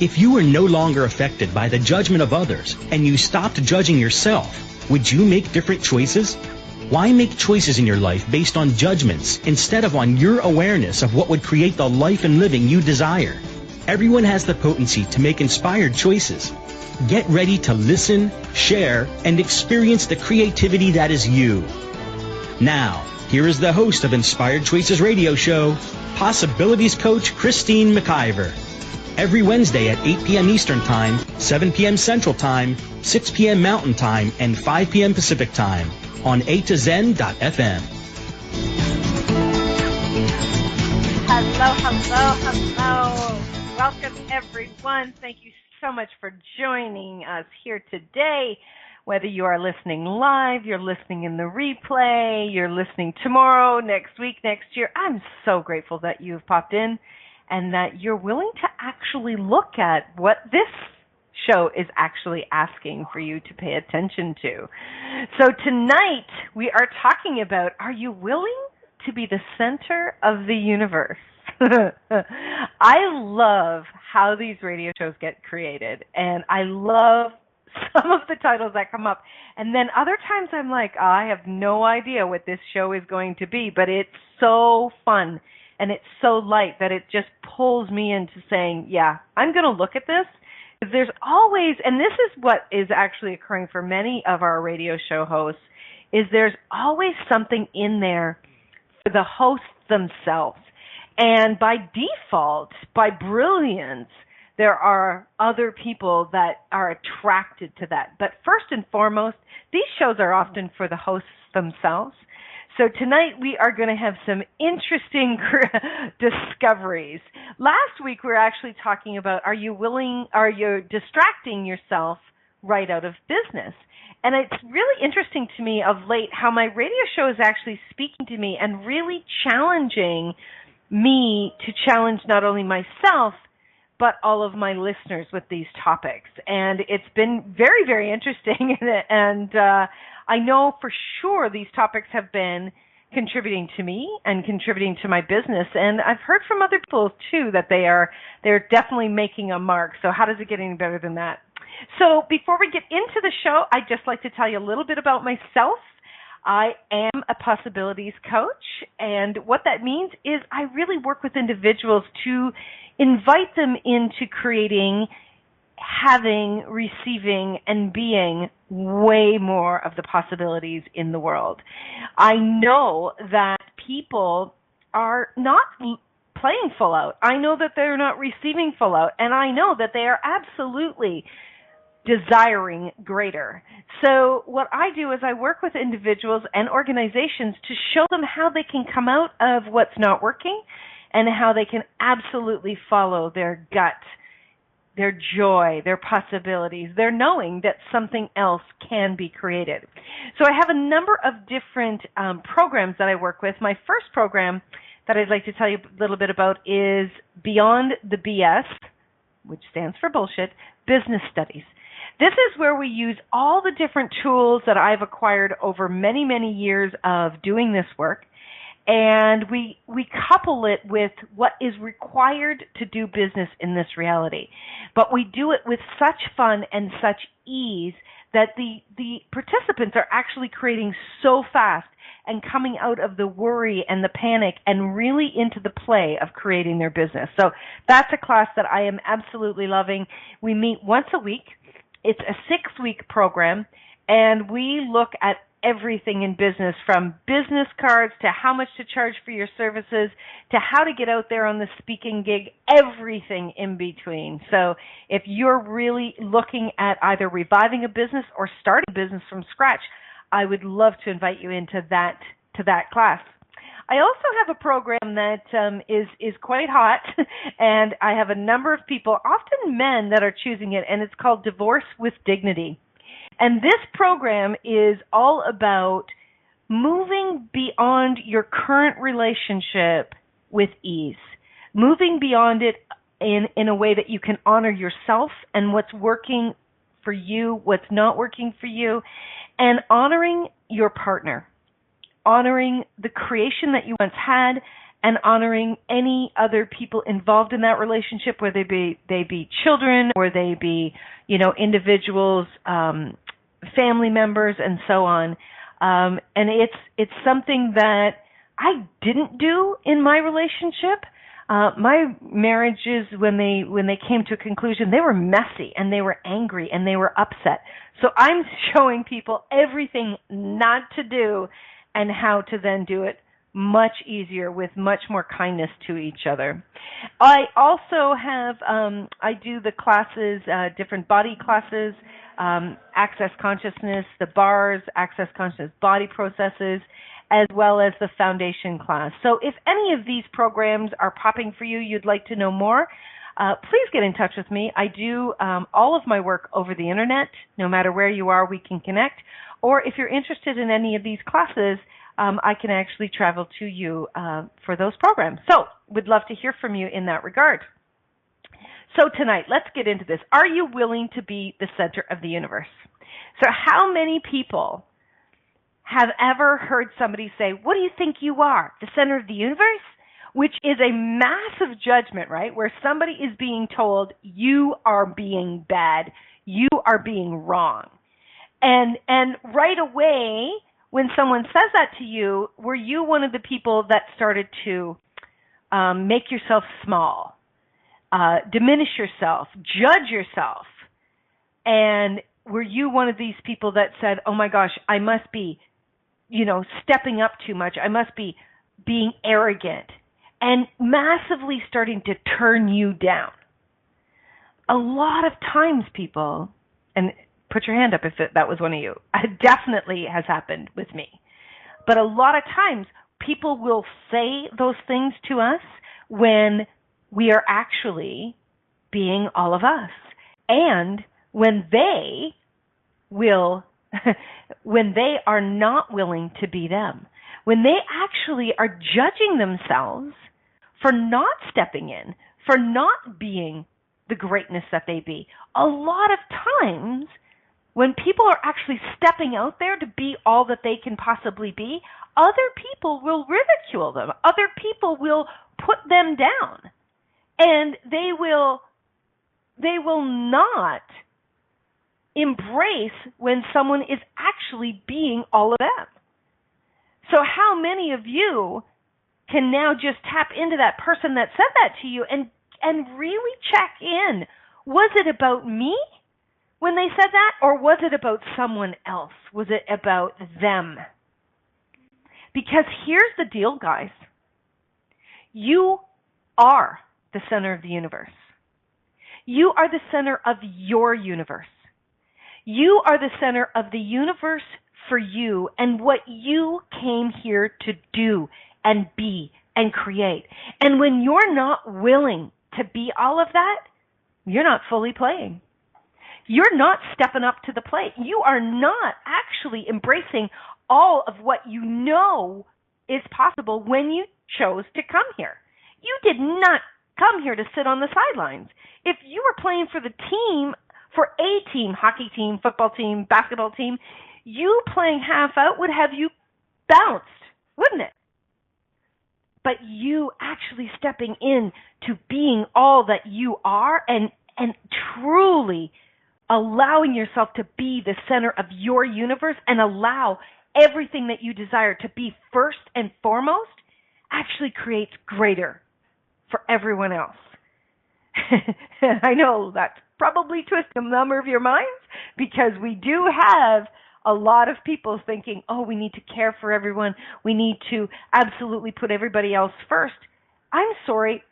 If you were no longer affected by the judgment of others and you stopped judging yourself, would you make different choices? Why make choices in your life based on judgments instead of on your awareness of what would create the life and living you desire? Everyone has the potency to make inspired choices. Get ready to listen, share, and experience the creativity that is you. Now, here is the host of Inspired Choices Radio Show, Possibilities Coach Christine McIver. Every Wednesday at 8 p.m. Eastern Time, 7 p.m. Central Time, 6 p.m. Mountain Time, and 5 p.m. Pacific Time on A2Zen.fm. Hello. Welcome, everyone. Thank you so much for joining us here today. Whether you are listening live, you're listening in the replay, you're listening tomorrow, next week, next year, I'm so grateful that you've popped in and that you're willing to actually look at what this show is actually asking for you to pay attention to. So tonight we are talking about, are you willing to be the center of the universe? I love how these radio shows get created, and I love some of the titles that come up. And then other times I'm like, oh, I have no idea what this show is going to be, but it's so fun and it's so light that it just pulls me into saying, yeah, I'm going to look at this. There's always, and this is what is actually occurring for many of our radio show hosts, is there's always something in there for the hosts themselves. And by default, by brilliance, there are other people that are attracted to that. But first and foremost, these shows are often for the hosts themselves. So tonight we are going to have some interesting discoveries. Last week we were actually talking about, are you distracting yourself right out of business? And it's really interesting to me of late how my radio show is actually speaking to me and really challenging me to challenge not only myself, but all of my listeners with these topics. And it's been very, very interesting. And I know for sure these topics have been contributing to me and contributing to my business. And I've heard from other people too that they're definitely making a mark. So how does it get any better than that? So before we get into the show, I'd just like to tell you a little bit about myself. I am a possibilities coach, and what that means is I really work with individuals to invite them into creating, having, receiving, and being way more of the possibilities in the world. I know that people are not playing full out. I know that they're not receiving full out, and I know that they are absolutely desiring greater. So what I do is I work with individuals and organizations to show them how they can come out of what's not working and how they can absolutely follow their gut, their joy, their possibilities, their knowing that something else can be created. So I have a number of different programs that I work with. My first program that I'd like to tell you a little bit about is Beyond the BS, which stands for bullshit, business studies. This is where we use all the different tools that I've acquired over many, many years of doing this work, and we couple it with what is required to do business in this reality. But we do it with such fun and such ease that the participants are actually creating so fast and coming out of the worry and the panic and really into the play of creating their business. So that's a class that I am absolutely loving. We meet once a week. It's a 6-week program, and we look at everything in business, from business cards to how much to charge for your services to how to get out there on the speaking gig, everything in between. So if you're really looking at either reviving a business or starting a business from scratch, I would love to invite you into that class. I also have a program that is quite hot, and I have a number of people, often men, that are choosing it, and it's called Divorce with Dignity. And this program is all about moving beyond your current relationship with ease, moving beyond it in a way that you can honor yourself and what's working for you, what's not working for you, and honoring your partner, honoring the creation that you once had, and honoring any other people involved in that relationship, whether they be children or they be, individuals, family members, and so on. And it's something that I didn't do in my relationship. My marriages, when they came to a conclusion, they were messy and they were angry and they were upset. So I'm showing people everything not to do and how to then do it much easier with much more kindness to each other. I also have, I do the classes, different body classes, Access Consciousness, the bars, Access Consciousness body processes, as well as the foundation class. So if any of these programs are popping for you, you'd like to know more, please get in touch with me. I do all of my work over the internet. No matter where you are, we can connect. Or if you're interested in any of these classes, I can actually travel to you for those programs. So we'd love to hear from you in that regard. So tonight, let's get into this. Are you willing to be the center of the universe? So how many people have ever heard somebody say, what do you think you are, the center of the universe? Which is a massive judgment, right? Where somebody is being told, you are being bad, you are being wrong. And right away, when someone says that to you, were you one of the people that started to make yourself small, diminish yourself, judge yourself? And were you one of these people that said, oh my gosh, I must be, stepping up too much. I must be being arrogant, and massively starting to turn you down? A lot of times people, and put your hand up if that was one of you, it definitely has happened with me. But a lot of times people will say those things to us when we are actually being all of us. And when they are not willing to be them, when they actually are judging themselves for not stepping in, for not being the greatness that they be. A lot of times when people are actually stepping out there to be all that they can possibly be, other people will ridicule them. Other people will put them down. And they will not embrace when someone is actually being all of them. So how many of you can now just tap into that person that said that to you and really check in? Was it about me when they said that, or was it about someone else? Was it about them? Because here's the deal, guys. You are the center of the universe. You are the center of your universe. You are the center of the universe for you and what you came here to do and be and create. And when you're not willing to be all of that, you're not fully playing. You're not stepping up to the plate. You are not actually embracing all of what you know is possible when you chose to come here. You did not come here to sit on the sidelines. If you were playing for the team, for a team, hockey team, football team, basketball team, you playing half out would have you bounced, wouldn't it? But you actually stepping in to being all that you are and truly allowing yourself to be the center of your universe and allow everything that you desire to be first and foremost actually creates greater for everyone else. I know that's probably twisting a number of your minds, because we do have a lot of people thinking, oh, we need to care for everyone. We need to absolutely put everybody else first. I'm sorry,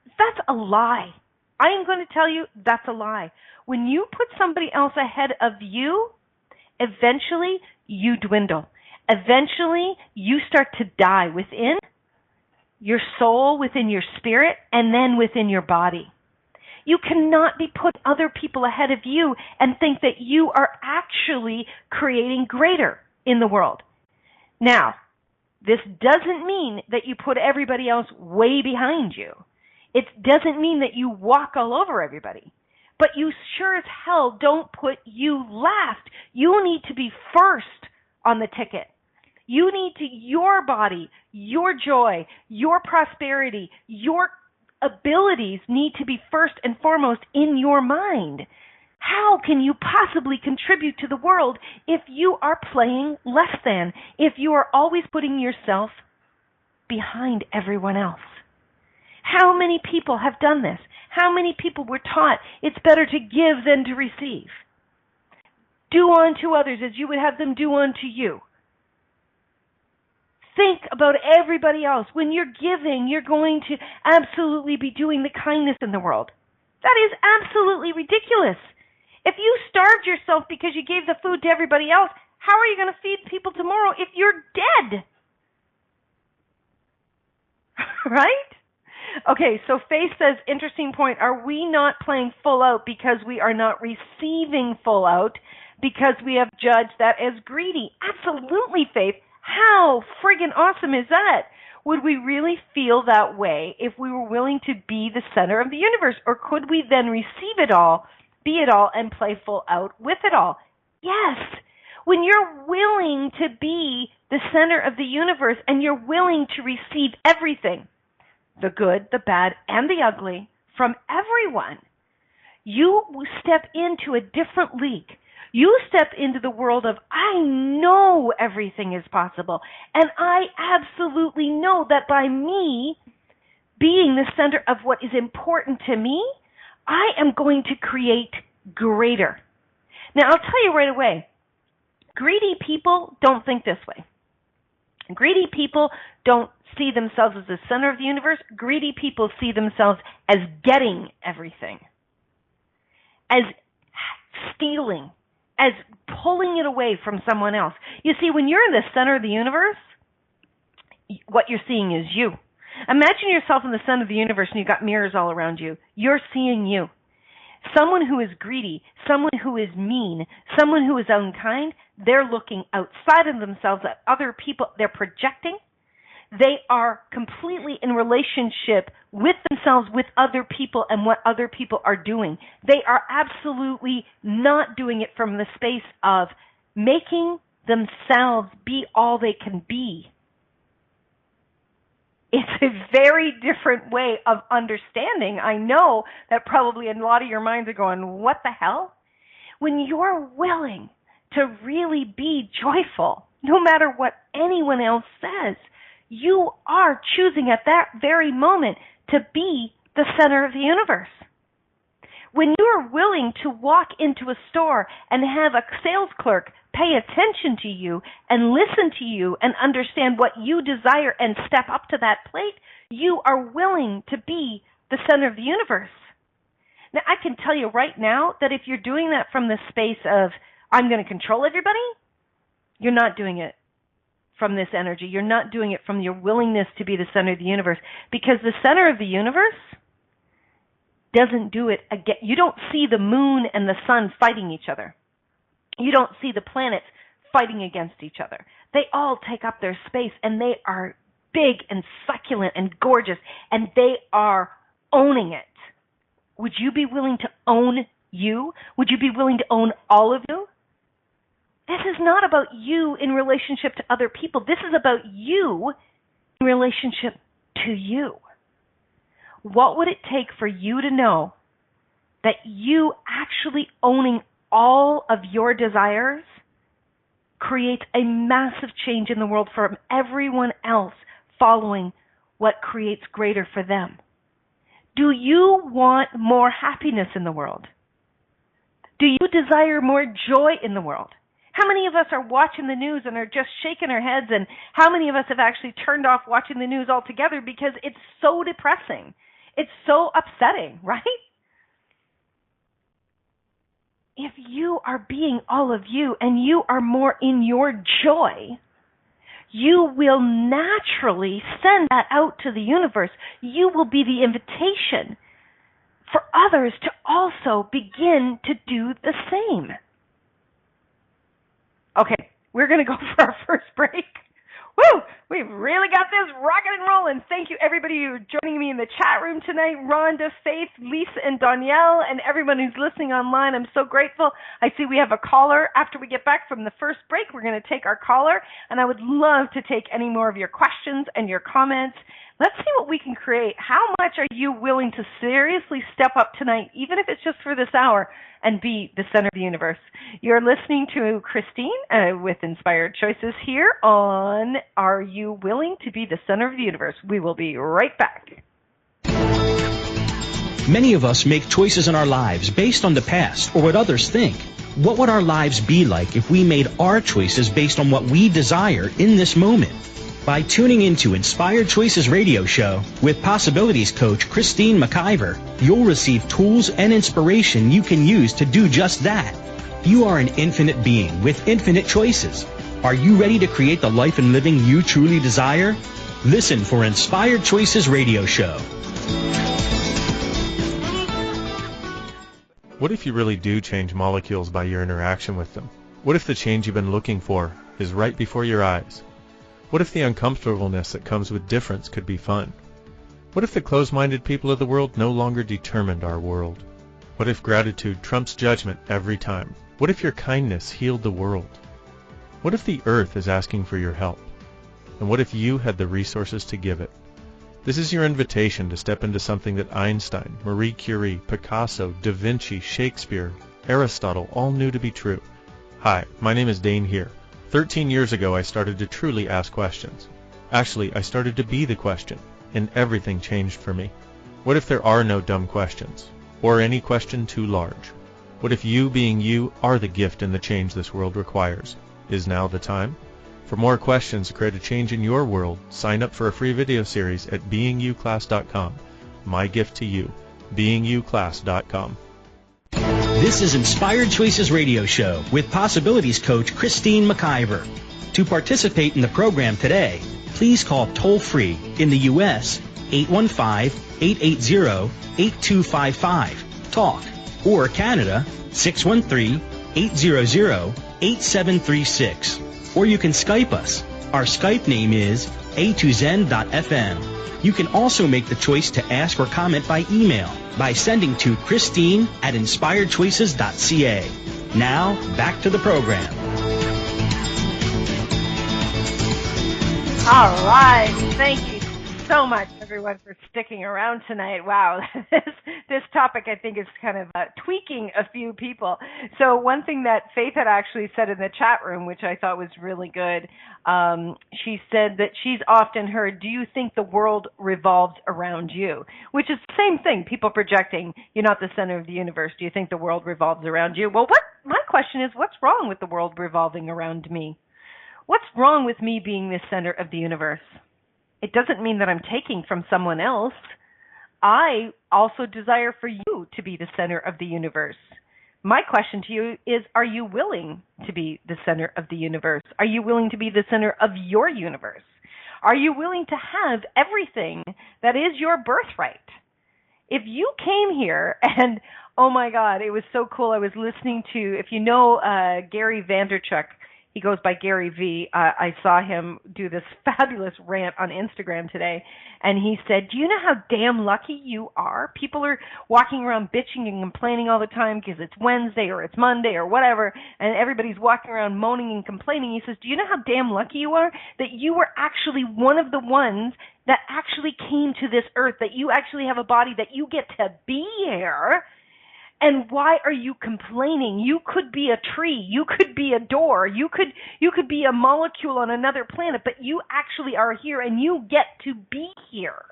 that's a lie. I am going to tell you that's a lie. When you put somebody else ahead of you, eventually you dwindle. Eventually you start to die within your soul, within your spirit, and then within your body. You cannot be putting other people ahead of you and think that you are actually creating greater in the world. Now, this doesn't mean that you put everybody else way behind you. It doesn't mean that you walk all over everybody. But you sure as hell don't put you last. You need to be first on the ticket. You need to, your body, your joy, your prosperity, your abilities need to be first and foremost in your mind. How can you possibly contribute to the world if you are playing less than, if you are always putting yourself behind everyone else? How many people have done this? How many people were taught it's better to give than to receive? Do unto others as you would have them do unto you. Think about everybody else. When you're giving, you're going to absolutely be doing the kindness in the world. That is absolutely ridiculous. If you starved yourself because you gave the food to everybody else, how are you going to feed people tomorrow if you're dead? Right? Okay, so Faith says, interesting point, are we not playing full out because we are not receiving full out because we have judged that as greedy? Absolutely, Faith. How friggin' awesome is that? Would we really feel that way if we were willing to be the center of the universe? Or could we then receive it all, be it all, and play full out with it all? Yes. When you're willing to be the center of the universe and you're willing to receive everything, the good, the bad, and the ugly, from everyone, you step into a different league. You step into the world of, I know everything is possible, and I absolutely know that by me being the center of what is important to me, I am going to create greater. Now, I'll tell you right away, greedy people don't think this way. Greedy people don't see themselves as the center of the universe. Greedy people see themselves as getting everything, as stealing, as pulling it away from someone else. You see, when you're in the center of the universe, what you're seeing is you. Imagine yourself in the center of the universe and you've got mirrors all around you. You're seeing you. Someone who is greedy, someone who is mean, someone who is unkind, they're looking outside of themselves at other people. They're projecting. They are completely in relationship with themselves, with other people, and what other people are doing. They are absolutely not doing it from the space of making themselves be all they can be. It's a very different way of understanding. I know that probably a lot of your minds are going, what the hell? When you're willing to really be joyful, no matter what anyone else says, you are choosing at that very moment to be the center of the universe. When you're willing to walk into a store and have a sales clerk pay attention to you and listen to you and understand what you desire and step up to that plate, you are willing to be the center of the universe. Now, I can tell you right now that if you're doing that from the space of, I'm going to control everybody, you're not doing it from this energy. You're not doing it from your willingness to be the center of the universe, because the center of the universe doesn't do it again. You don't see the moon and the sun fighting each other. You don't see the planets fighting against each other. They all take up their space, and they are big and succulent and gorgeous, and they are owning it. Would you be willing to own you? Would you be willing to own all of you? This is not about you in relationship to other people. This is about you in relationship to you. What would it take for you to know that you actually owning all of your desires creates a massive change in the world from everyone else following what creates greater for them? Do you want more happiness in the world? Do you desire more joy in the world? How many of us are watching the news and are just shaking our heads, and how many of us have actually turned off watching the news altogether because it's so depressing? It's so upsetting, right? If you are being all of you and you are more in your joy, you will naturally send that out to the universe. You will be the invitation for others to also begin to do the same. Okay, we're going to go for our first break. Woo! We've really got this rocking and rolling. Thank you, everybody who are joining me in the chat room tonight. Rhonda, Faith, Lisa, and Danielle, and everyone who's listening online. I'm so grateful. I see we have a caller. After we get back from the first break, we're going to take our caller, and I would love to take any more of your questions and your comments. Let's see what we can create. How much are you willing to seriously step up tonight, even if it's just for this hour, and be the center of the universe? You're listening to Christine with Inspired Choices here on Are You Willing to Be the Center of the Universe? We will be right back. Many of us make choices in our lives based on the past or what others think. What would our lives be like if we made our choices based on what we desire in this moment? By tuning into Inspired Choices Radio Show with Possibilities Coach Christine McIver, you'll receive tools and inspiration you can use to do just that. You are an infinite being with infinite choices. Are you ready to create the life and living you truly desire? Listen for Inspired Choices Radio Show. What if you really do change molecules by your interaction with them? What if the change you've been looking for is right before your eyes? What if the uncomfortableness that comes with difference could be fun? What if the closed-minded people of the world no longer determined our world? What if gratitude trumps judgment every time? What if your kindness healed the world? What if the earth is asking for your help? And what if you had the resources to give it? This is your invitation to step into something that Einstein, Marie Curie, Picasso, Da Vinci, Shakespeare, Aristotle all knew to be true. Hi, my name is Dane here. 13 years ago, I started to truly ask questions. Actually, I started to be the question, and everything changed for me. What if there are no dumb questions, or any question too large? What if you being you are the gift and the change this world requires? Is now the time? For more questions to create a change in your world, sign up for a free video series at beingyouclass.com. My gift to you, beingyouclass.com. This is Inspired Choices Radio Show with Possibilities Coach Christine McIver. To participate in the program today, please call toll-free in the U.S. 815-880-8255, TALK, or Canada 613-800-8736. Or you can Skype us. Our Skype name is a2zen.fm. You can also make the choice to ask or comment by email by sending to Christine@inspiredchoices.ca. Now, back to the program. All right. Thank you so much, everyone, for sticking around tonight. Wow, this topic, I think, is kind of tweaking a few people. So one thing that Faith had actually said in the chat room, which I thought was really good, she said that she's often heard, do you think the world revolves around you? Which is the same thing, people projecting, you're not the center of the universe. Do you think the world revolves around you? Well, my question is, what's wrong with the world revolving around me? What's wrong with me being the center of the universe? It doesn't mean that I'm taking from someone else. I also desire for you to be the center of the universe. My question to you is, are you willing to be the center of the universe? Are you willing to be the center of your universe? Are you willing to have everything that is your birthright? If you came here and, oh my God, it was so cool. I was listening to, if you know Gary Vaynerchuk, he goes by Gary V. I saw him do this fabulous rant on Instagram today, and he said, do you know how damn lucky you are? People are walking around bitching and complaining all the time because it's Wednesday or it's Monday or whatever, and everybody's walking around moaning and complaining. He says, do you know how damn lucky you are that you were actually one of the ones that actually came to this earth, that you actually have a body, that you get to be here? And why are you complaining? You could be a tree. You could be a door. You could be a molecule on another planet, but you actually are here and you get to be here.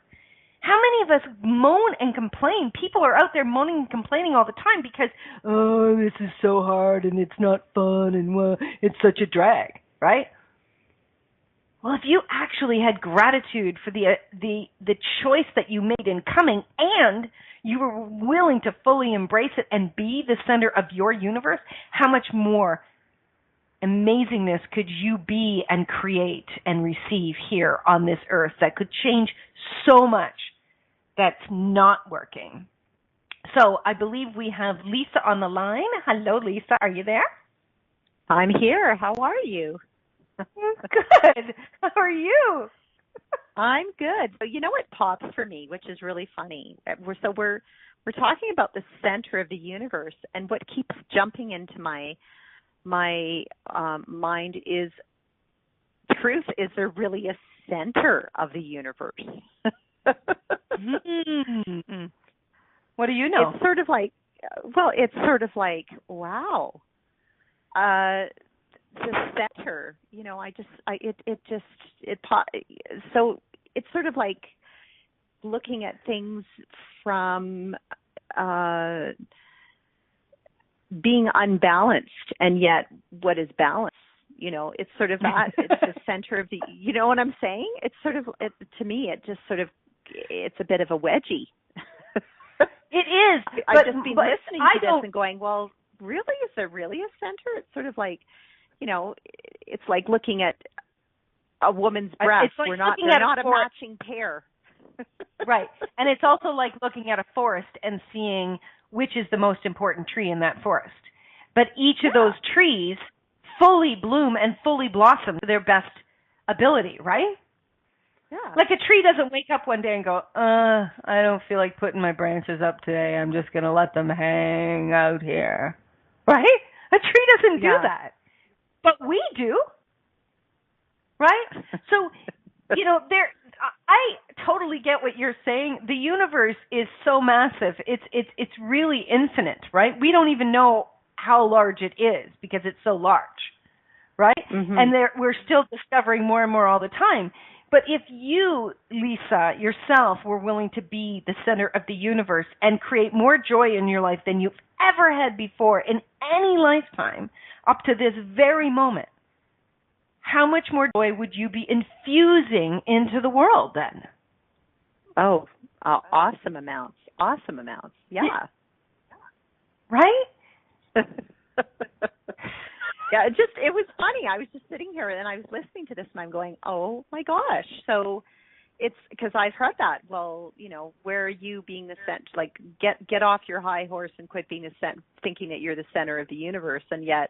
How many of us moan and complain? People are out there moaning and complaining all the time because, oh, this is so hard and it's not fun and well, it's such a drag, right? Well, if you actually had gratitude for the choice that you made in coming, and you were willing to fully embrace it and be the center of your universe, how much more amazingness could you be and create and receive here on this earth that could change so much that's not working? So I believe we have Lisa on the line. Hello, Lisa. Are you there? I'm here. How are you? Good. How are you? I'm good. So you know what pops for me, which is really funny. We're talking about the center of the universe, and what keeps jumping into my mind is, truth. Is there really a center of the universe? What do you know? It's sort of like, wow. The center, so it's sort of like looking at things from being unbalanced, and yet what is balance? It's sort of that. It's the center of the, you know what I'm saying? It's sort of, to me, it's a bit of a wedgie. It is. I've just been listening to this and going, well, really? Is there really a center? It's sort of like, it's like looking at a woman's breast. It's like they're not a matching pair. Right. And it's also like looking at a forest and seeing which is the most important tree in that forest. But each of those trees fully bloom and fully blossom to their best ability, right? Yeah. Like a tree doesn't wake up one day and go, I don't feel like putting my branches up today. I'm just going to let them hang out here. Right? A tree doesn't do that. But we do. Right? So, I totally get what you're saying. The universe is so massive. It's really infinite, right? We don't even know how large it is because it's so large, right? Mm-hmm. And we're still discovering more and more all the time. But if you, Lisa, yourself, were willing to be the center of the universe and create more joy in your life than you've ever had before in any lifetime up to this very moment, how much more joy would you be infusing into the world then? Oh, awesome amounts. Awesome amounts. Yeah. Right? Yeah, it was funny. I was just sitting here and I was listening to this and I'm going, oh my gosh. So it's because I've heard that. Well, where are you being the center? Like, get off your high horse and quit being thinking that you're the center of the universe. And yet,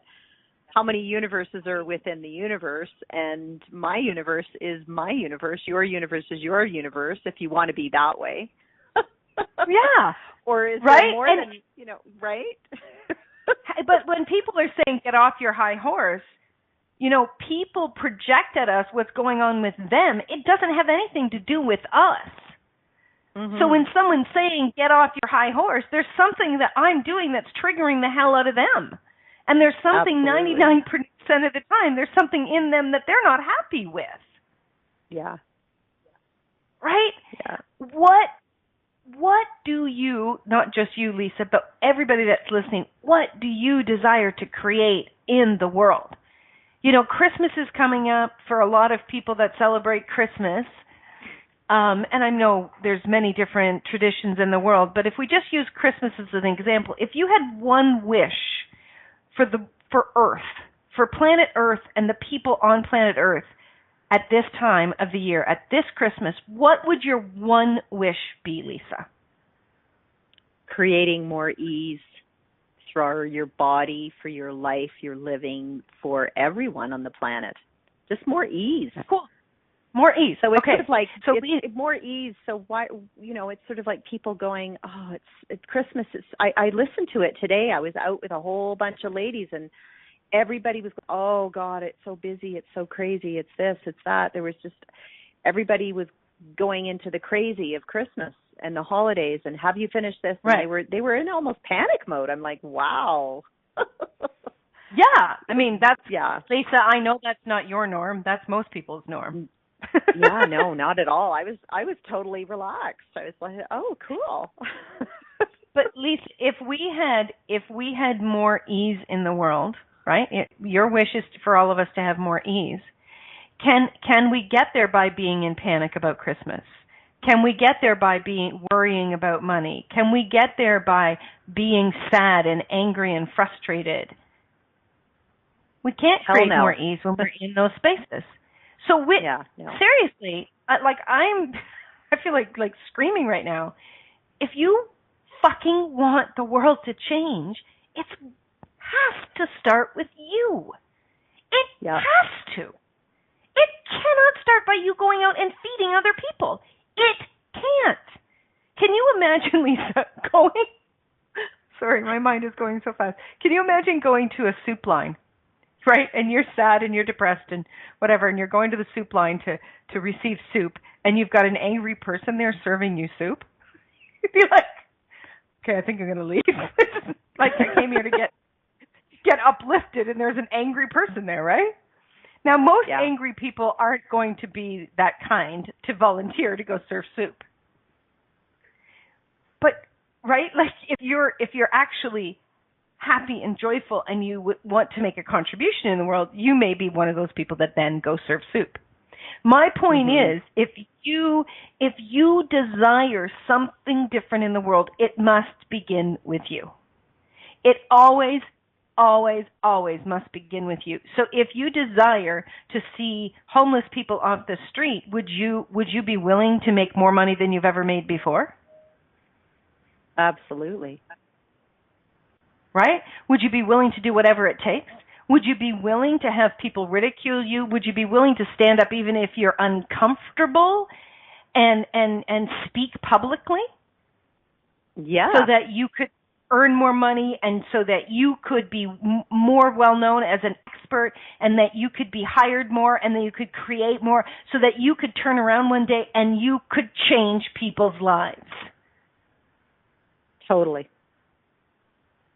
how many universes are within the universe? And my universe is my universe. Your universe is your universe, if you want to be that way. Yeah. Or is there more than, right? But when people are saying get off your high horse, people project at us what's going on with them. It doesn't have anything to do with us. Mm-hmm. So when someone's saying get off your high horse, there's something that I'm doing that's triggering the hell out of them. And there's something 99% of the time, there's something in them that they're not happy with. Yeah. Right? Yeah. What do you, not just you, Lisa, but everybody that's listening, what do you desire to create in the world? Christmas is coming up for a lot of people that celebrate Christmas. And I know there's many different traditions in the world, but if we just use Christmas as an example, if you had one wish for Earth, for planet Earth and the people on planet Earth at this time of the year, at this Christmas, what would your one wish be, Lisa? Creating more ease for your body, for your life, your living, for everyone on the planet. Just more ease. Cool. More ease. So it's sort of like, more ease. So why, it's sort of like people going, oh, it's Christmas. I listened to it today. I was out with a whole bunch of ladies and everybody was, oh God, it's so busy. It's so crazy. It's this, it's that. There was just, everybody was going into the crazy of Christmas and the holidays and have you finished this? Right. And they were in almost panic mode. I'm like, wow. Yeah. I mean, Lisa, I know that's not your norm. That's most people's norm. Yeah, no, not at all. I was totally relaxed. I was like, oh, cool. But Lisa, if we had more ease in the world, right? Your wish is for all of us to have more ease. Can we get there by being in panic about Christmas? Can we get there by worrying about money? Can we get there by being sad and angry and frustrated? We can't create more ease when we're in those spaces. So seriously, I feel like screaming right now. If you fucking want the world to change, it has to start with you. It has to. cannot start by you going out and feeding other people. It can't. Can you imagine, Lisa, going... Sorry, my mind is going so fast. Can you imagine going to a soup line, right? And you're sad and you're depressed and whatever, and you're going to the soup line to receive soup, and you've got an angry person there serving you soup? You'd be like, okay, I think I'm going to leave. Like, I came here to get uplifted, and there's an angry person there, right? Now, most angry people aren't going to be that kind to volunteer to go serve soup. But, right, like if you're actually happy and joyful and you want to make a contribution in the world, you may be one of those people that then go serve soup. My point is, if you desire something different in the world, it must begin with you. It always, always, always must begin with you. So if you desire to see homeless people off the street, would you be willing to make more money than you've ever made before? Absolutely. Right? Would you be willing to do whatever it takes? Would you be willing to have people ridicule you? Would you be willing to stand up even if you're uncomfortable and speak publicly? Yeah. So that you could earn more money and so that you could be more well known as an expert and that you could be hired more and that you could create more so that you could turn around one day and you could change people's lives. Totally.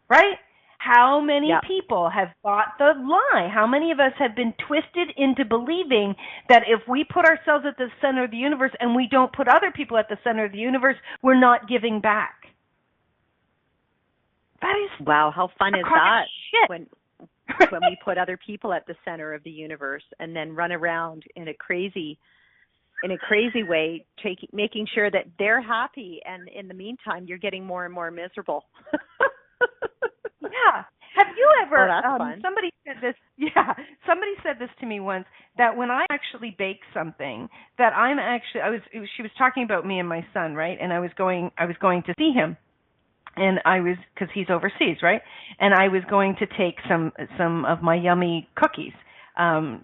Right? How many people have bought the lie? How many of us have been twisted into believing that if we put ourselves at the center of the universe and we don't put other people at the center of the universe, we're not giving back? That is wow. How fun is that shit. when we put other people at the center of the universe and then run around in a crazy way, making sure that they're happy, and in the meantime, you're getting more and more miserable. Yeah. Have you ever? Fun. Somebody said this. Yeah. Somebody said this to me once, that when I actually bake something, that she was talking about me and my son, right? And I was going to see him, and because he's overseas, right? And I was going to take some of my yummy cookies,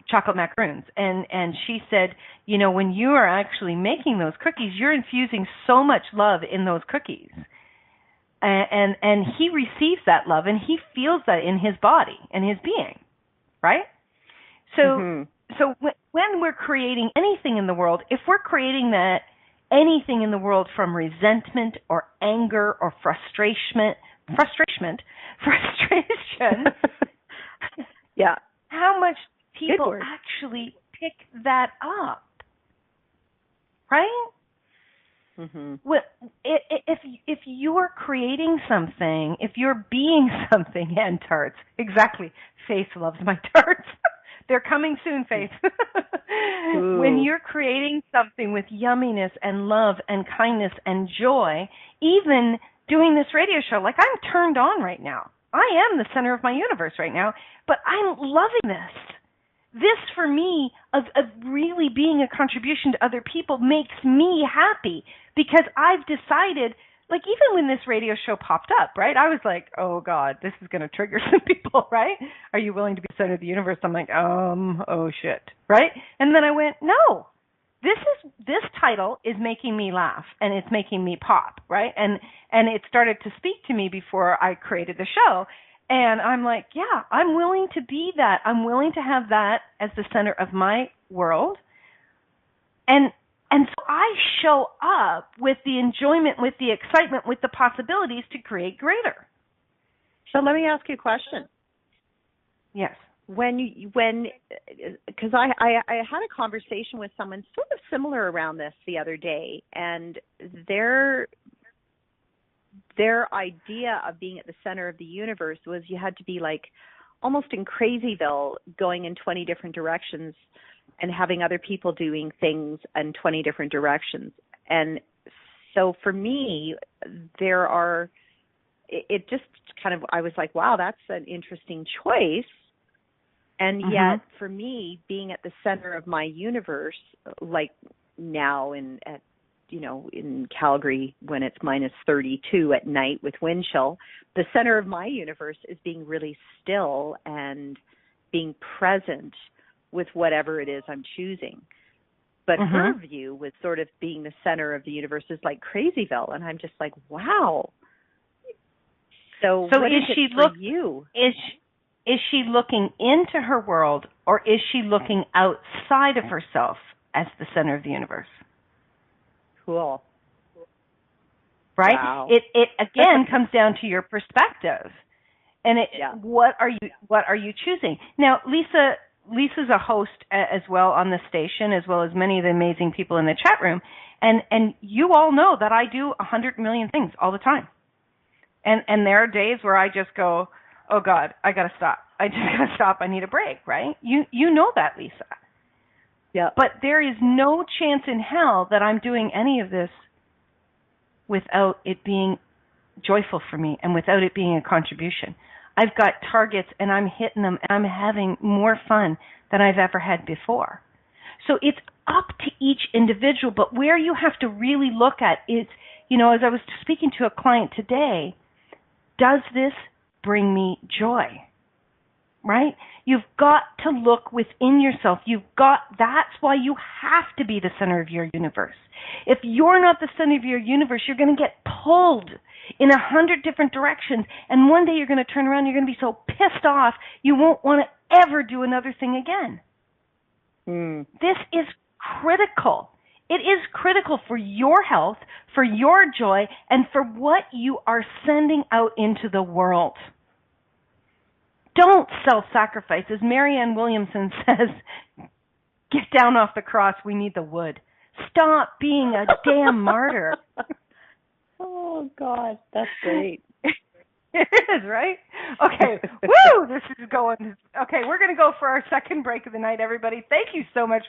chocolate macaroons, and she said, you know, when you are actually making those cookies, you're infusing so much love in those cookies. And he receives that love, and he feels that in his body and his being, right? So so when we're creating anything in the world, if we're creating that anything in the world from resentment or anger or frustration, yeah, how much people actually pick that up, right? Well, if you're creating something, if you're being something, and tarts, exactly. Faith loves my tarts. They're coming soon, Faith. When you're creating something with yumminess and love and kindness and joy, even doing this radio show, like I'm turned on right now. I am the center of my universe right now, but I'm loving this. This, for me, of really being a contribution to other people makes me happy because I've decided, like even when this radio show popped up, right, I was like, oh, God, this is going to trigger some people, right? Are you willing to be the center of the universe? I'm like, oh, shit, right? And then I went, no, this title is making me laugh and it's making me pop, right? And it started to speak to me before I created the show. And I'm like, yeah, I'm willing to be that. I'm willing to have that as the center of my world. And so I show up with the enjoyment, with the excitement, with the possibilities to create greater. So let me ask you a question. Yes. Because I had a conversation with someone sort of similar around this the other day, and their idea of being at the center of the universe was you had to be like almost in Crazyville, going in 20 different directions and having other people doing things in 20 different directions. And so for me, it just kind of, I was like, wow, that's an interesting choice. And yet for me, being at the center of my universe, like now in Calgary when it's minus 32 at night with wind chill, the center of my universe is being really still and being present with whatever it is I'm choosing. But her view was sort of being the center of the universe is like Crazyville, and I'm just like, wow. So what is she for you? Is she looking into her world, or is she looking outside of herself as the center of the universe? Cool. Right? Wow. It again comes down to your perspective. And what are you choosing? Now, Lisa's a host as well on the station, as well as many of the amazing people in the chat room. And you all know that I do 100 million things all the time. And there are days where I just go, oh God, I got to stop. I just got to stop. I need a break, right? You know that, Lisa. Yeah. But there is no chance in hell that I'm doing any of this without it being joyful for me and without it being a contribution. I've got targets and I'm hitting them and I'm having more fun than I've ever had before. So it's up to each individual, but where you have to really look at is, as I was speaking to a client today, does this bring me joy? Right? You've got to look within yourself. That's why you have to be the center of your universe. If you're not the center of your universe, you're going to get pulled in 100 different directions, and one day you're going to turn around, you're going to be so pissed off, you won't want to ever do another thing again. This is critical. It is critical for your health, for your joy, and for what you are sending out into the world. Don't self-sacrifice. As Marianne Williamson says, get down off the cross, we need the wood. Stop being a damn martyr. Oh, God, that's great. It is, right? Okay, woo, this is going. Okay, we're going to go for our second break of the night, everybody. Thank you so much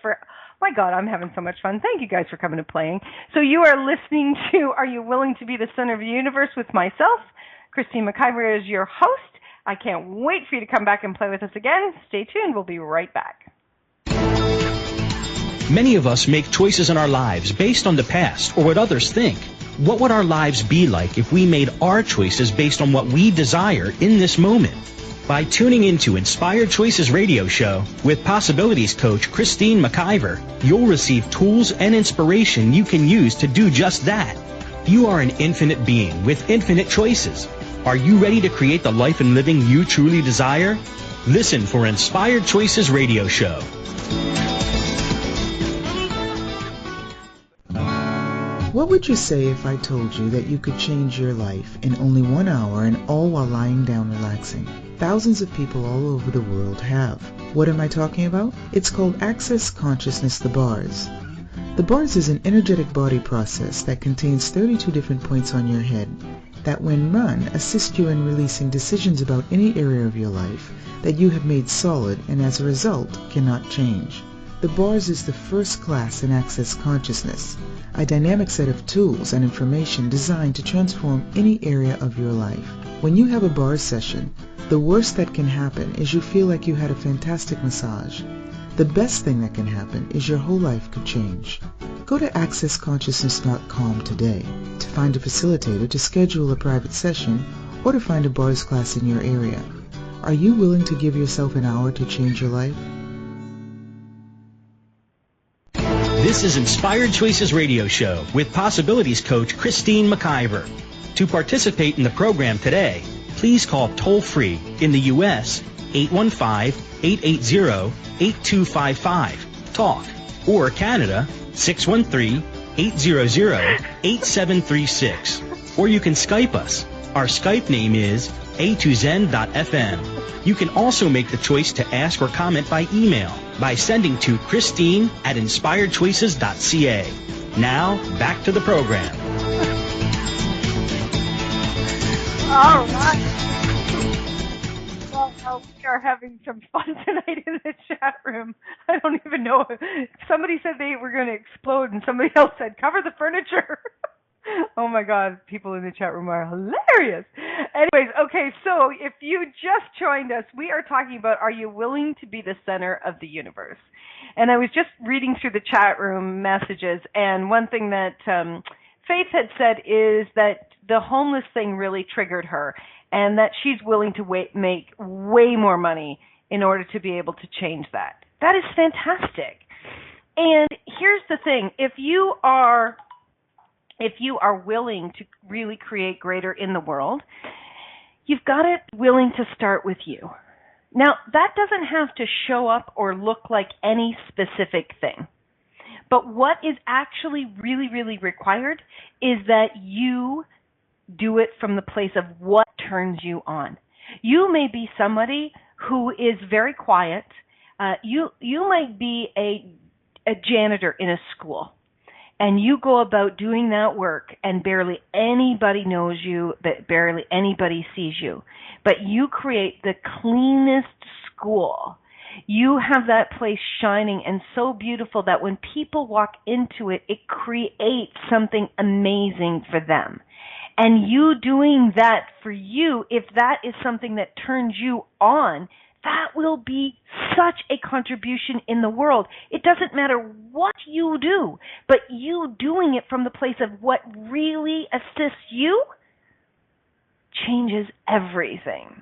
my God, I'm having so much fun. Thank you guys for coming and playing. So you are listening to Are You Willing to Be the Center of the Universe with myself. Christine McIver is your host. I can't wait for you to come back and play with us again. Stay tuned. We'll be right back. Many of us make choices in our lives based on the past or what others think. What would our lives be like if we made our choices based on what we desire in this moment? By tuning into Inspired Choices Radio Show with Possibilities Coach Christine McIver, you'll receive tools and inspiration you can use to do just that. You are an infinite being with infinite choices. Are you ready to create the life and living you truly desire? Listen for Inspired Choices Radio Show. What would you say if I told you that you could change your life in only 1 hour and all while lying down relaxing? Thousands of people all over the world have. What am I talking about? It's called Access Consciousness, the bars. The bars is an energetic body process that contains 32 different points on your head that when run assist you in releasing decisions about any area of your life that you have made solid and as a result cannot change. The bars is the first class in Access Consciousness, a dynamic set of tools and information designed to transform any area of your life. When you have a bars session, the worst that can happen is you feel like you had a fantastic massage. The best thing that can happen is your whole life could change. Go to accessconsciousness.com today to find a facilitator to schedule a private session or to find a bars class in your area. Are you willing to give yourself an hour to change your life? This is Inspired Choices Radio Show with Possibilities Coach Christine McIver. To participate in the program today, please call toll-free in the U.S. 815-880-8255, TALK, or Canada 613-800-8736. Or you can Skype us. Our Skype name is a2zen.fm. You can also make the choice to ask or comment by email by sending to Christine@inspiredchoices.ca. Now, back to the program. All right. Well, we are having some fun tonight in the chat room. I don't even know. Somebody said they were going to explode, and somebody else said, cover the furniture. Oh, my God. People in the chat room are hilarious. Anyways, okay, so if you just joined us, we are talking about are you willing to be the center of the universe? And I was just reading through the chat room messages, and one thing that Faith had said is that the homeless thing really triggered her and that she's willing to make way more money in order to be able to change that. That is fantastic. And here's the thing. If you are willing to really create greater in the world, you've got to be willing to start with you. Now, that doesn't have to show up or look like any specific thing. But what is actually really, really required is that you do it from the place of what turns you on. You may be somebody who is very quiet. You might be a janitor in a school, and you go about doing that work, and barely anybody knows you, but barely anybody sees you. But you create the cleanest school. You have that place shining and so beautiful that when people walk into it, it creates something amazing for them. And you doing that for you, if that is something that turns you on, that will be such a contribution in the world. It doesn't matter what you do, but you doing it from the place of what really assists you changes everything.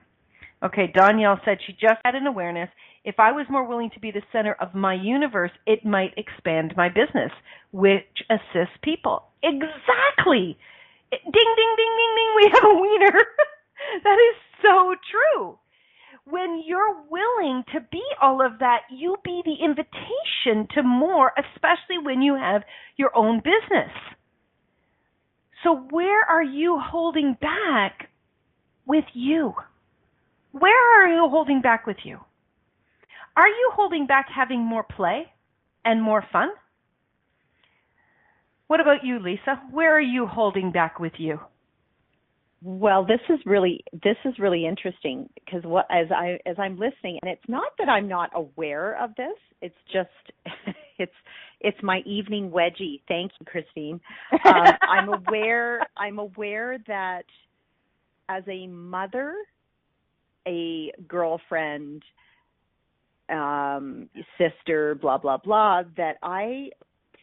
Okay, Danielle said she just had an awareness. If I was more willing to be the center of my universe, it might expand my business, which assists people. Exactly. Ding, ding, ding, ding, ding. We have a wiener. That is so true. When you're willing to be all of that, you be the invitation to more, especially when you have your own business. So where are you holding back with you? Where are you holding back with you? Are you holding back having more play and more fun? What about you, Lisa? Where are you holding back with you? Well, this is really interesting because as I'm listening, and it's not that I'm not aware of this. It's just it's my evening wedgie. Thank you, Christine. I'm aware that as a mother, a girlfriend, sister, blah blah blah, that I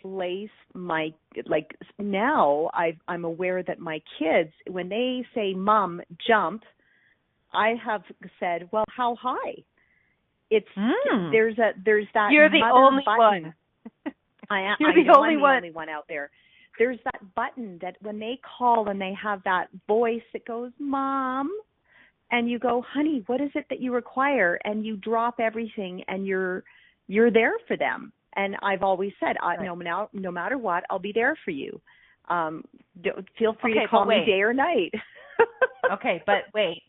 place my, like, now I'm aware that my kids, when they say, "Mom, jump," I have said, "Well, how high?" It's there's that. You're the only button. one. I'm the only one out there. There's that button that when they call and they have that voice that goes, "Mom," and you go, "Honey, what is it that you require?" And you drop everything and you're there for them. And I've always said, no matter what, I'll be there for you. Feel free to call me day or night. Okay, but wait,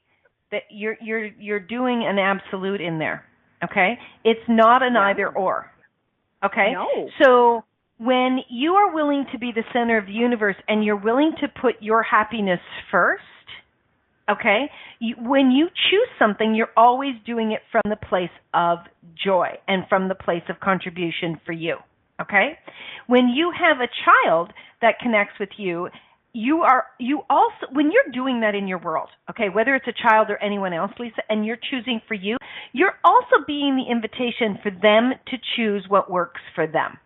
that you're doing an absolute in there. Okay, it's not an either or. Okay, no. So when you are willing to be the center of the universe and you're willing to put your happiness first, okay, when you choose something, you're always doing it from the place of joy and from the place of contribution for you, okay? When you have a child that connects with you, you also, when you're doing that in your world, okay, whether it's a child or anyone else, Lisa, and you're choosing for you, you're also being the invitation for them to choose what works for them.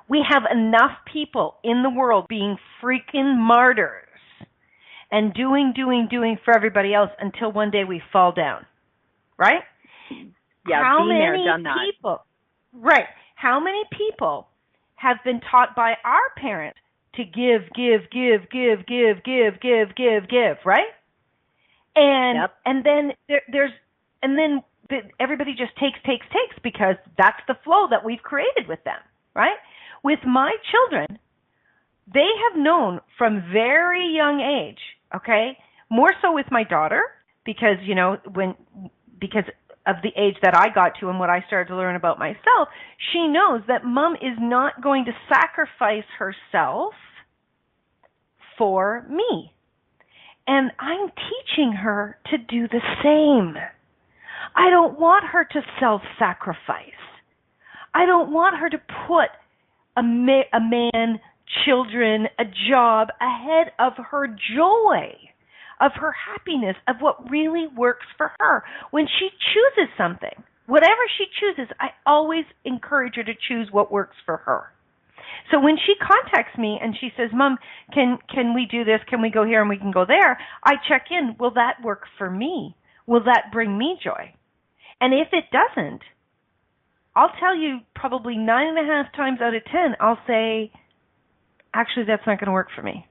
We have enough people in the world being freaking martyrs and doing for everybody else until one day we fall down, right? Yeah, how been many there, done that. People, right? How many people have been taught by our parents to give, right? And yep. and then everybody just takes because that's the flow that we've created with them, right? With my children, they have known from very young age, okay, more so with my daughter because of the age that I got to and what I started to learn about myself, she knows that Mom is not going to sacrifice herself for me. And I'm teaching her to do the same. I don't want her to self-sacrifice. I don't want her to put a man, children, a job ahead of her joy, of her happiness, of what really works for her. When she chooses something, whatever she chooses, I always encourage her to choose what works for her. So when she contacts me and she says, "Mom, can we do this? Can we go here and we can go there?" I check in. Will that work for me? Will that bring me joy? And if it doesn't, I'll tell you probably 9.5 times out of 10, I'll say, actually, that's not going to work for me.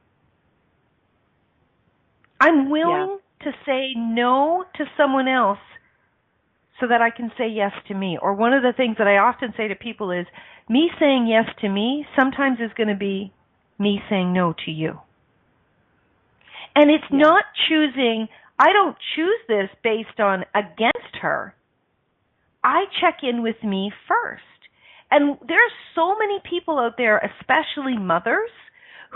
I'm willing to say no to someone else so that I can say yes to me. Or one of the things that I often say to people is, me saying yes to me sometimes is going to be me saying no to you. And it's not choosing, I don't choose this based on against her. I check in with me first. And there's so many people out there, especially mothers,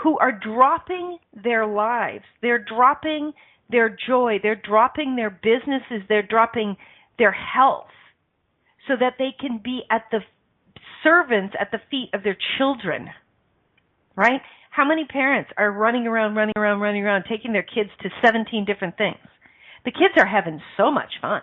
who are dropping their lives. They're dropping their joy. They're dropping their businesses. They're dropping their health so that they can be at the servants at the feet of their children, right? How many parents are running around, taking their kids to 17 different things? The kids are having so much fun.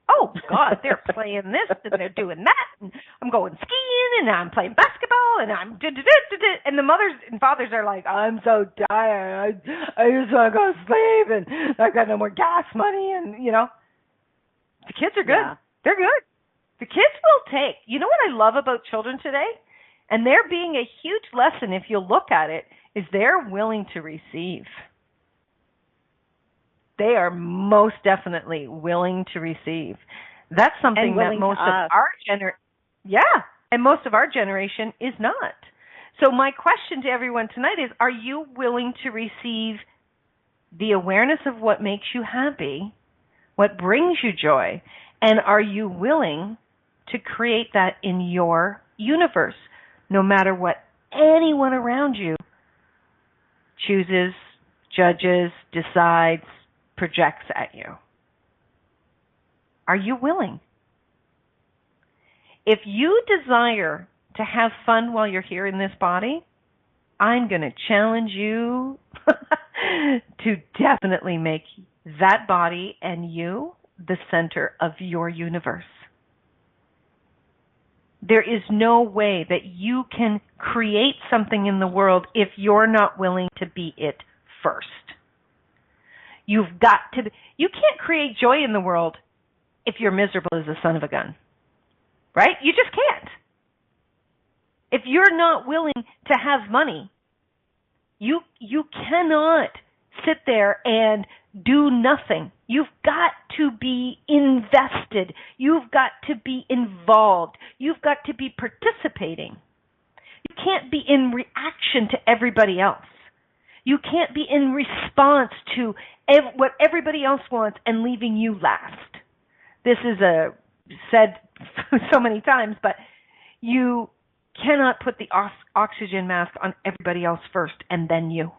Oh, God, they're playing this and they're doing that. And I'm going skiing and I'm playing basketball and I'm da-da-da-da-da. And the mothers and fathers are like, I'm so tired. I just want to go sleep and I've got no more gas money. And, you know, the kids are good. Yeah. They're good. The kids will take. You know what I love about children today? And they're being a huge lesson, if you look at it, is they're willing to receive. They are most definitely willing to receive. That's something that most of our generation is not. So my question to everyone tonight is, are you willing to receive the awareness of what makes you happy, what brings you joy, and are you willing to create that in your universe, no matter what anyone around you chooses, judges, decides, projects at you? Are you willing? If you desire to have fun while you're here in this body, I'm going to challenge you to definitely make that body and you the center of your universe. There is no way that you can create something in the world if you're not willing to be it first. You've got to. You can't create joy in the world if you're miserable as a son of a gun, right? You just can't. If you're not willing to have money, you cannot sit there and do nothing. You've got to be invested. You've got to be involved. You've got to be participating. You can't be in reaction to everybody else. You can't be in response to what everybody else wants and leaving you last. This is said so many times, but you cannot put the oxygen mask on everybody else first and then you.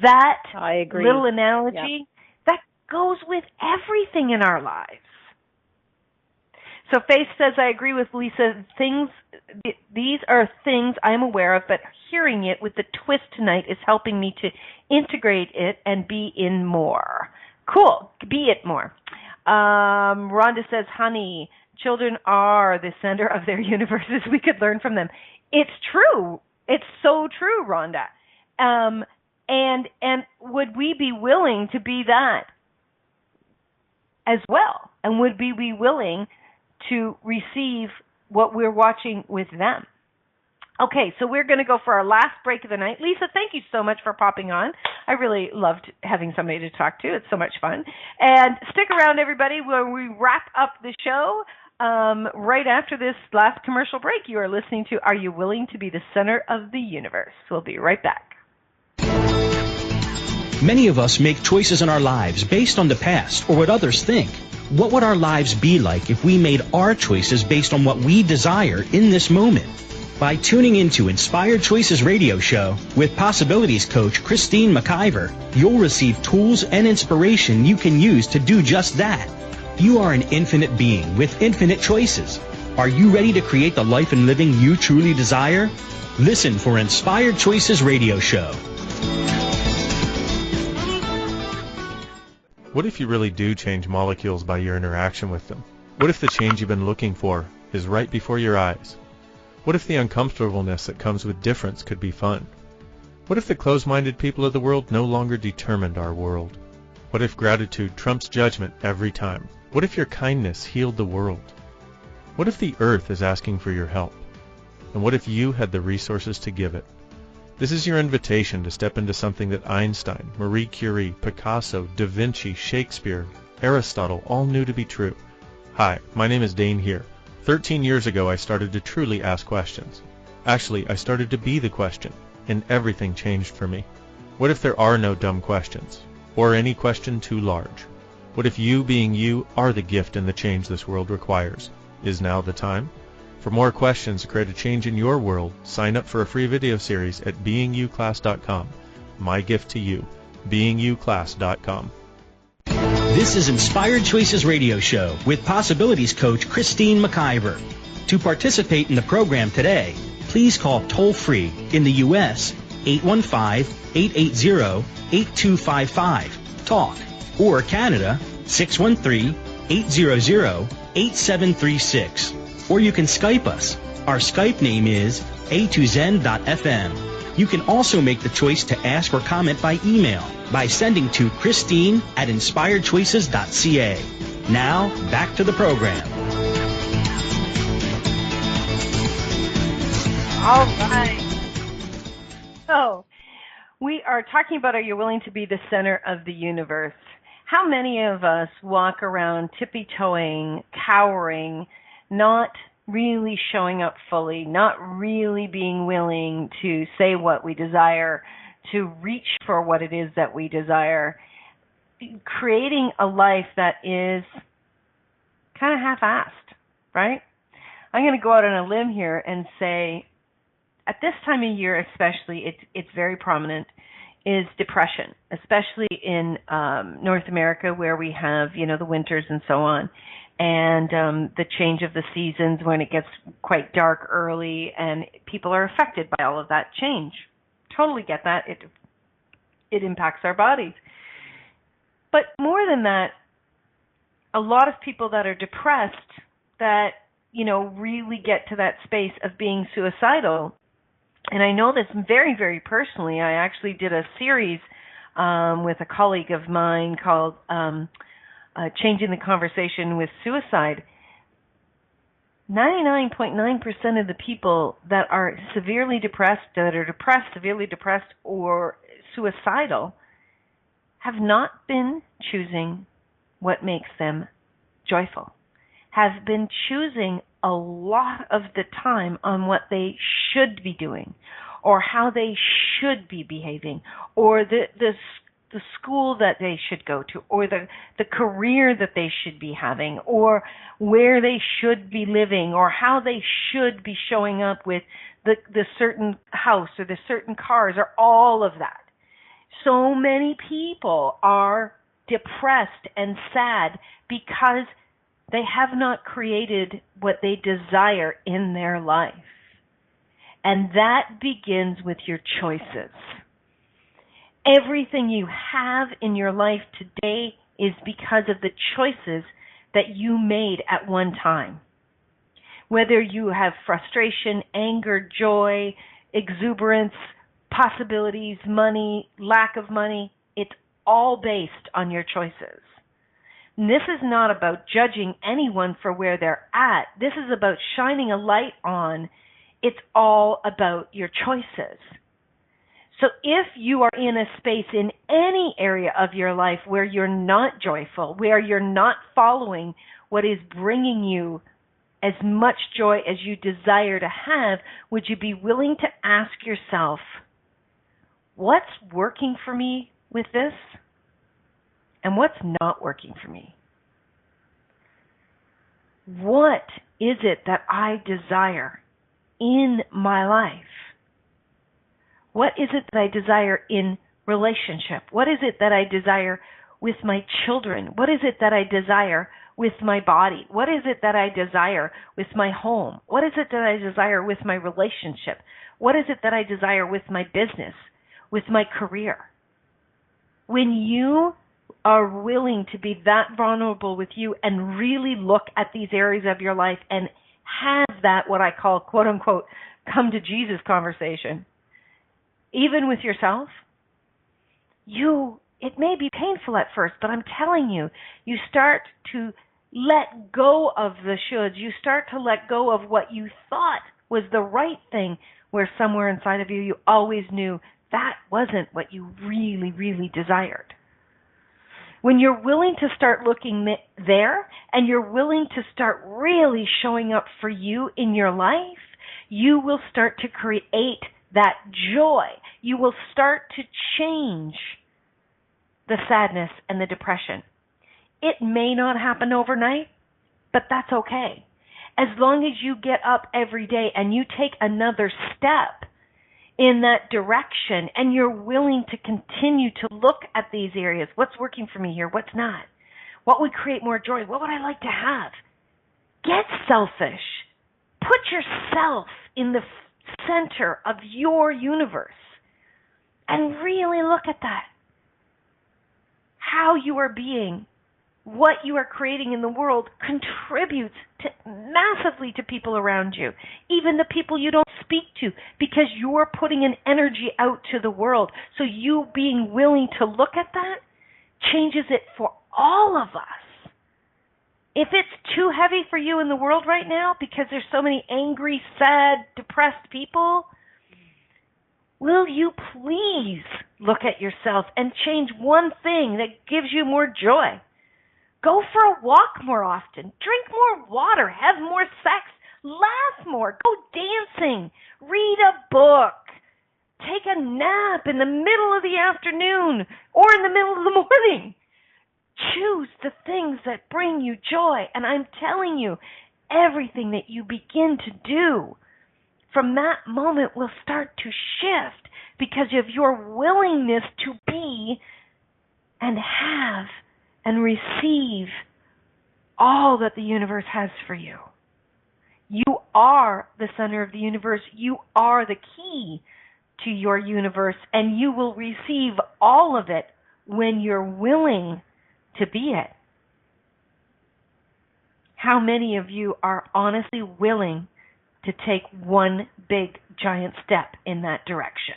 That I agree. Little analogy, that goes with everything in our lives. So Faith says, I agree with Lisa. These are things I'm aware of, but hearing it with the twist tonight is helping me to integrate it and be in more. Cool. Be it more. Rhonda says, honey, children are the center of their universes. We could learn from them. It's true. It's so true, Rhonda. And would we be willing to be that as well? And would we be willing to receive what we're watching with them? Okay, so we're going to go for our last break of the night. Lisa, thank you so much for popping on. I really loved having somebody to talk to. It's so much fun. And stick around, everybody, when we wrap up the show. Right after this last commercial break, you are listening to Are You Willing to Be the Center of the Universe? We'll be right back. Many of us make choices in our lives based on the past or what others think. What would our lives be like if we made our choices based on what we desire in this moment? By tuning into Inspired Choices Radio Show with Possibilities Coach Christine McIver, you'll receive tools and inspiration you can use to do just that. You are an infinite being with infinite choices. Are you ready to create the life and living you truly desire? Listen for Inspired Choices Radio Show. What if you really do change molecules by your interaction with them? What if the change you've been looking for is right before your eyes? What if the uncomfortableness that comes with difference could be fun? What if the closed-minded people of the world no longer determined our world? What if gratitude trumps judgment every time? What if your kindness healed the world? What if the earth is asking for your help? And what if you had the resources to give it? This is your invitation to step into something that Einstein, Marie Curie, Picasso, Da Vinci, Shakespeare, Aristotle all knew to be true. Hi, my name is Dane here. 13 years ago I started to truly ask questions. Actually, I started to be the question, and everything changed for me. What if there are no dumb questions? Or any question too large? What if you being you are the gift and the change this world requires? Is now the time? For more questions to create a change in your world, sign up for a free video series at beingyouclass.com. My gift to you, beingyouclass.com. This is Inspired Choices Radio Show with Possibilities Coach Christine McIver. To participate in the program today, please call toll-free in the U.S. 815-880-8255, TALK, or Canada 613-800-8736. Or you can Skype us. Our Skype name is a2zen.fm. You can also make the choice to ask or comment by email by sending to Christine@inspiredchoices.ca. Now, back to the program. All right. So, we are talking about, are you willing to be the center of the universe? How many of us walk around tippy-toeing, cowering, not really showing up fully, not really being willing to say what we desire, to reach for what it is that we desire, creating a life that is kind of half-assed, right? I'm going to go out on a limb here and say, at this time of year especially, it's very prominent, is depression, especially in North America where we have, the winters and so on. And the change of the seasons when it gets quite dark early, and people are affected by all of that change. Totally get that. It impacts our bodies. But more than that, a lot of people that are depressed that, really get to that space of being suicidal. And I know this very, very personally. I actually did a series with a colleague of mine called Changing the Conversation with Suicide. 99.9% of the people that are severely depressed, severely depressed, or suicidal have not been choosing what makes them joyful, have been choosing a lot of the time on what they should be doing or how they should be behaving or the school that they should go to, or the career that they should be having, or where they should be living, or how they should be showing up with the certain house or the certain cars, or all of that. So many people are depressed and sad because they have not created what they desire in their life. And that begins with your choices. Everything you have in your life today is because of the choices that you made at one time. Whether you have frustration, anger, joy, exuberance, possibilities, money, lack of money, it's all based on your choices. And this is not about judging anyone for where they're at. This is about shining a light on. It's all about your choices. So if you are in a space in any area of your life where you're not joyful, where you're not following what is bringing you as much joy as you desire to have, would you be willing to ask yourself, what's working for me with this? And what's not working for me? What is it that I desire in my life? What is it that I desire in relationship? What is it that I desire with my children? What is it that I desire with my body? What is it that I desire with my home? What is it that I desire with my relationship? What is it that I desire with my business, with my career? When you are willing to be that vulnerable with you and really look at these areas of your life and have that, what I call, quote unquote, come to Jesus conversation, even with yourself, you It may be painful at first, but I'm telling you, you start to let go of the shoulds. You start to let go of what you thought was the right thing, where somewhere inside of you, you always knew that wasn't what you really, really desired. When you're willing to start looking there, and you're willing to start really showing up for you in your life, you will start to create that joy. You will start to change the sadness and the depression. It may not happen overnight, but that's okay. As long as you get up every day and you take another step in that direction, and you're willing to continue to look at these areas. What's working for me here? What's not? What would create more joy? What would I like to have? Get selfish. Put yourself in the center of your universe and really look at that. How you are being, what you are creating in the world contributes massively to people around you, even the people you don't speak to, because you're putting an energy out to the world. So you being willing to look at that changes it for all of us. If it's too heavy for you in the world right now because there's so many angry, sad, depressed people, will you please look at yourself and change one thing that gives you more joy? Go for a walk more often. Drink more water. Have more sex. Laugh more. Go dancing. Read a book. Take a nap in the middle of the afternoon or in the middle of the morning. Choose the things that bring you joy. And I'm telling you, everything that you begin to do from that moment will start to shift because of your willingness to be and have and receive all that the universe has for you. You are the center of the universe. You are the key to your universe, and you will receive all of it when you're willing to be it. How many of you are honestly willing to take one big giant step in that direction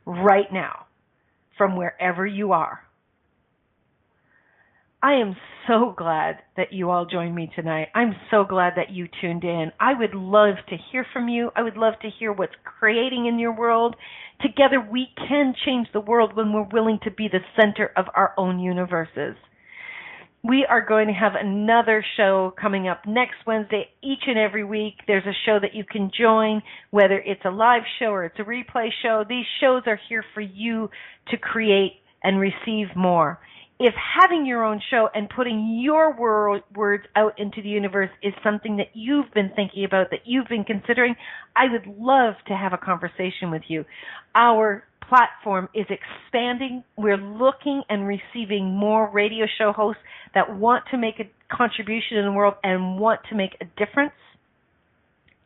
right now from wherever you are? I am so glad that you all joined me tonight. I'm so glad that you tuned in. I would love to hear from you. I would love to hear what's creating in your world. Together we can change the world when we're willing to be the center of our own universes. We are going to have another show coming up next Wednesday each and every week. There's a show that you can join, whether it's a live show or it's a replay show. These shows are here for you to create and receive more. If having your own show and putting your words out into the universe is something that you've been thinking about, that you've been considering, I would love to have a conversation with you. Our platform is expanding. We're looking and receiving more radio show hosts that want to make a contribution in the world and want to make a difference.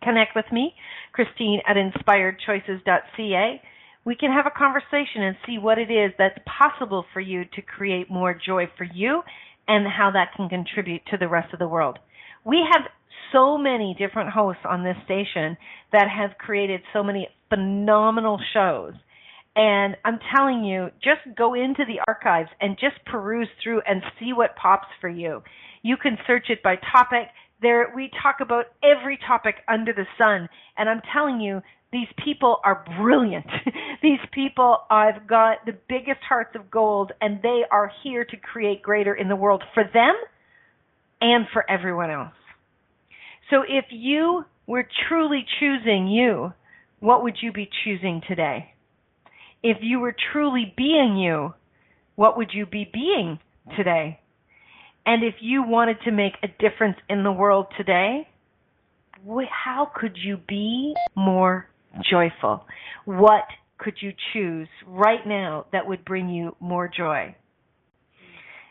Connect with me, Christine, at inspiredchoices.ca. We can have a conversation and see what it is that's possible for you to create more joy for you and how that can contribute to the rest of the world. We have so many different hosts on this station that have created so many phenomenal shows. And I'm telling you, just go into the archives and just peruse through and see what pops for you. You can search it by topic. There, we talk about every topic under the sun. And I'm telling you, these people are brilliant. These people have got the biggest hearts of gold, and they are here to create greater in the world for them and for everyone else. So if you were truly choosing you, what would you be choosing today? If you were truly being you, what would you be being today? And if you wanted to make a difference in the world today, how could you be more joyful? What could you choose right now that would bring you more joy?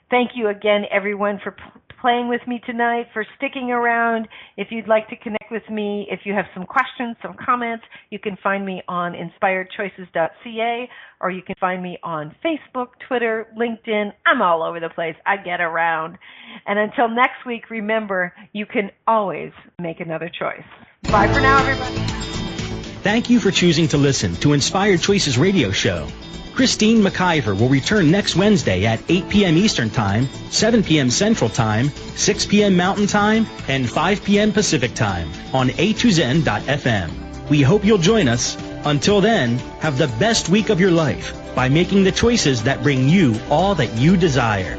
Thank you again, everyone, for playing with me tonight, for sticking around. If you'd like to connect with me, if you have some questions, some comments, you can find me on inspiredchoices.ca, or you can find me on Facebook, Twitter, LinkedIn. I'm all over the place. I get around. And until next week, remember, you can always make another choice. Bye for now, everybody. Thank you for choosing to listen to Inspired Choices Radio Show. Christine McIver will return next Wednesday at 8 p.m. Eastern Time, 7 p.m. Central Time, 6 p.m. Mountain Time, and 5 p.m. Pacific Time on A2Zen.fm. We hope you'll join us. Until then, have the best week of your life by making the choices that bring you all that you desire.